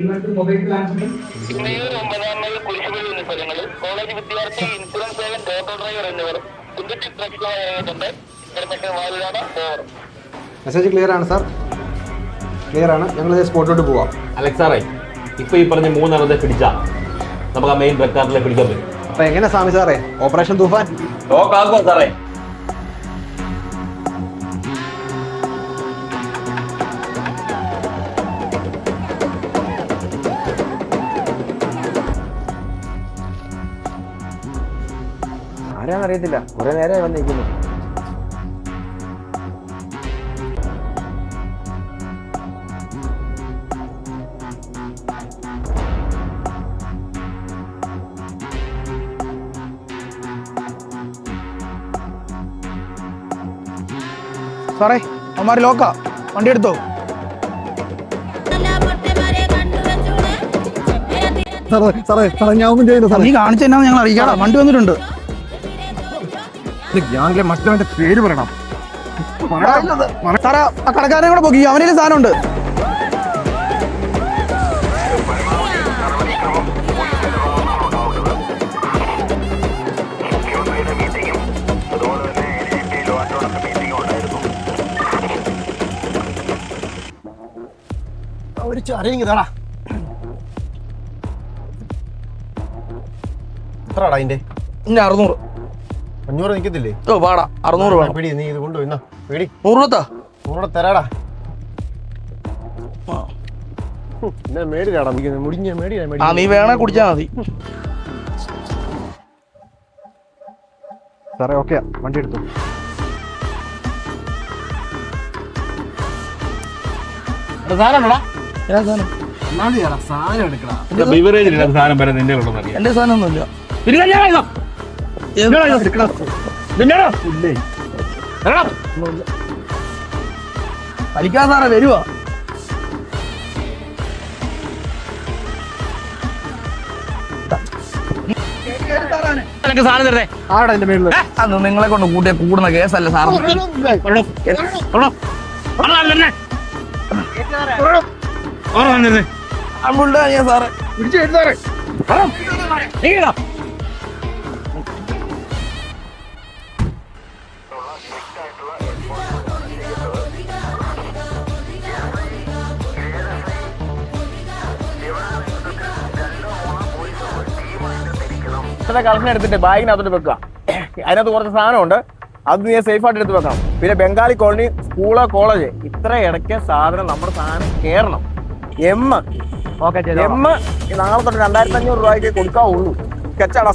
Mayor 9-ാം mile കുരിശുപള്ളി എന്നീ സ്ഥലങ്ങളിൽ college വിദ്യാർത്ഥി ഇൻഷുറൻസ് ഏജന്റ് ഓട്ടോ ഡ്രൈവർ എന്നിവർ സിന്തറ്റിക് ഡ്രഗ്സുമായി ഇറങ്ങിയിട്ടുണ്ട്. മെസ്സേജ് ക്ലിയർ ആണ് സാർ, ക്ലിയർ ആണ്. ഞങ്ങൾ സ്പോട്ടിലോട്ട് പോവാം. അലക്സാറേ, ഇപ്പൊ ഈ പറഞ്ഞ 3 അറുതെ പിടിച്ചാ നമുക്ക് ആ മെയിൻ ഡ്രഗ് കാർട്ടിലെ പിടിക്കാൻ പറ്റും. അപ്പൊ എങ്ങനെ സ്വാമി സാറേ ഓപ്പറേഷൻ തൂഫാൻ ലോക്കാക്കുമോ സാറേ? ആരാന്നറിയത്തില്ല, കുറെ നേരമായി വന്നിരിക്കുന്നു. സാറേ അവന്മാര് ലോക്കാ, വണ്ടി എടുത്തോ. ഞാൻ ഒന്നും ചെയ്യുന്നു. നീ കാണിച്ചെന്നാ ഞങ്ങൾ അറിയിക്കാടാ, വണ്ടി വന്നിട്ടുണ്ട്. ഗ്യാങ്ങിലെ മറ്റവന്റെ പേര് പറയണം സാറേ, ആ കടക്കാരനെ കൂടെ പോക്കി, അവനൊരു സാധനം ഉണ്ട്. ഒരു ചറിയതാടാ. എത്രടാ അതിന്റെ? 600. 500 നിൽക്കത്തില്ലേ? ഓ പാടാ, 600 വേണം. പിടി, നീ ഇത് കൊണ്ടുപോയി. 100 100 തരാടാ. മേടിക്കാടാ, മുടിഞ്ഞ മേടിയാ. ആ നീ വേണേ കുടിച്ചാ മതി. സാറേ ഓക്കെ, വണ്ടി എടുത്തു. എന്റെ സാധനം ഒന്നുമില്ല. വലിക്കാ സാറേ, വരുവാ. അന്ന് നിങ്ങളെ കൊണ്ട് കൂട്ടിയ കൂടുന്ന കേസല്ല സാർ. സാറേ കളക്ഷൻ എടുത്തിട്ട് ബാഗിനകത്തോട്ട് വെക്കുക. അതിനകത്ത് കുറച്ച് സാധനമുണ്ട്, അത് നീ സേഫ് ആയിട്ട് എടുത്ത് വെക്കണം. പിന്നെ ബംഗാളി കോളനി, സ്കൂള്, കോളേജ്, ഇത്ര ഇടയ്ക്ക് സാധനം നമ്മുടെ സാധനം കയറണം. എം നാളെ തൊട്ട് 2500 രൂപയ്ക്ക് കൊടുക്കാവുള്ളൂ. സ്കെച്ചാടാ.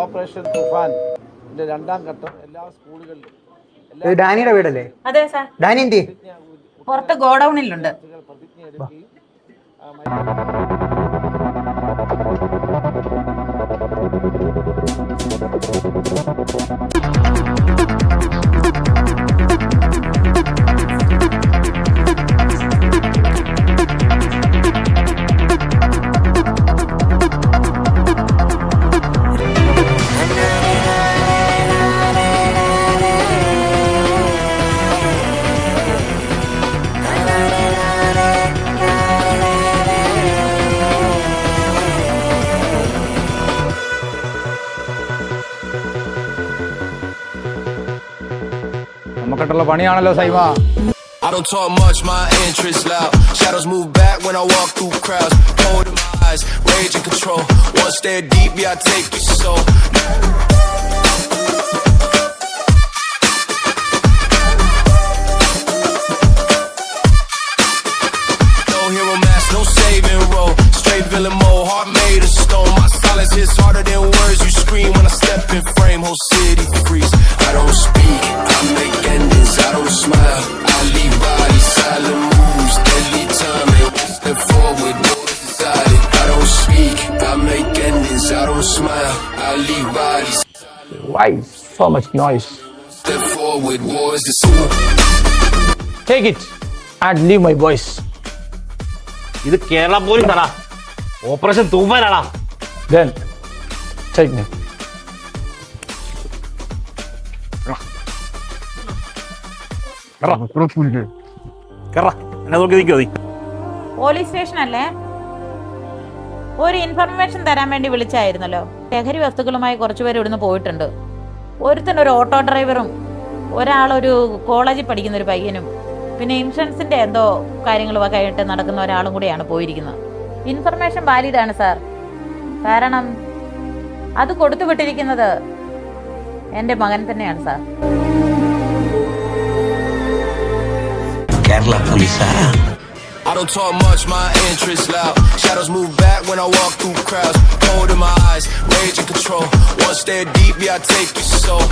ഓപ്പറേഷൻ തുഫാൻ 2ാം ഘട്ടം എല്ലാ സ്കൂളുകളിലും. ഡാനിയുടെ വീടല്ലേ? അതെ സാർ. ഡാനി എന്തി? പുറത്ത് ഗോഡൌണിലുണ്ട്. നമുക്കുള്ള പണിയാണല്ലോ Saima. I don't talk much, my interest loud. Shadows move back when I walk through crowds. Cold in my eyes, rage and control. One stare deep, yeah, I take your soul. No hero mask, no saving role. Straight villain mode, heart made of stone. My silence hits harder than words you scream. When I step in frame, whole city freeze. I don't speak, I make endings, I don't smile. I leave bodies, silent moves, deadly timing. Step forward, no decided. I don't speak, I make endings, I don't smile. I leave bodies. Why so much noise? Step forward, war is the soul. Take it and leave my voice. ഇത് കേരള പോലീസാടാ, operation തൂഫാനാടാ. Then take me. എന്നെ നോക്കി നിൽക്കോ നീ? Police station അല്ലേ? ഒരു information തരാൻ വേണ്ടി വിളിച്ചായിരുന്നല്ലോ. ലഹരി വസ്തുക്കളുമായി കുറച്ചുപേർ ഇവിടുന്ന് പോയിട്ടുണ്ട്. ഒരുത്തനൊരു ഓട്ടോ ഡ്രൈവറും ഒരാളൊരു കോളേജിൽ പഠിക്കുന്ന ഒരു പയ്യനും പിന്നെ ഇൻഷുറൻസിന്റെ എന്തോ കാര്യങ്ങളുമൊക്കെ ആയിട്ട് നടക്കുന്ന ഒരാളും കൂടിയാണ് പോയിരിക്കുന്നത്. ഇൻഫർമേഷൻ വാലിഡാണ് സാർ. കാരണം അത് കൊടുത്തുവിട്ടിരിക്കുന്നത് എൻ്റെ മകൻ തന്നെയാണ് sir. Kerala police. I don't talk much, my interest loud. Shadows move back when I walk through crowds. Cold in my eyes, rage and control. One stare deep, yeah, I take your soul.